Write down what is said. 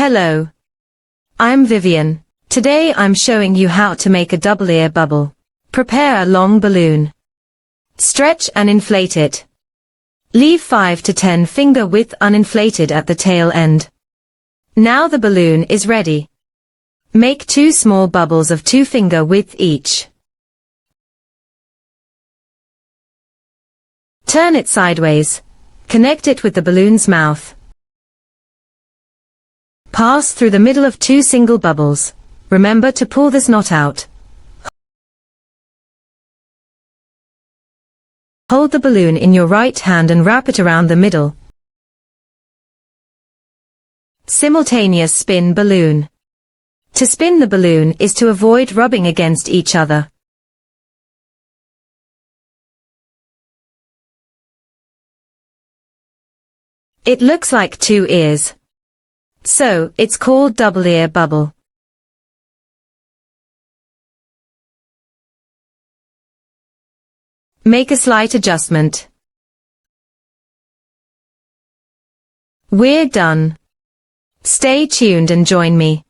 Hello. I'm Vivian. Today I'm showing you how to make a double ear bubble. Prepare a long balloon. Stretch and inflate it. Leave 5 to 10 finger width uninflated at the tail end. Now the balloon is ready. Make 2 small bubbles of 2 finger width each. Turn it sideways. Connect it with the balloon's mouth. Pass through the middle of 2 single bubbles. Remember to pull this knot out. Hold the balloon in your right hand and wrap it around the middle. Simultaneous spin balloon. To spin the balloon is to avoid rubbing against each other. It looks like 2 ears. So, it's called double ear bubble. Make a slight adjustment. We're done. Stay tuned and join me.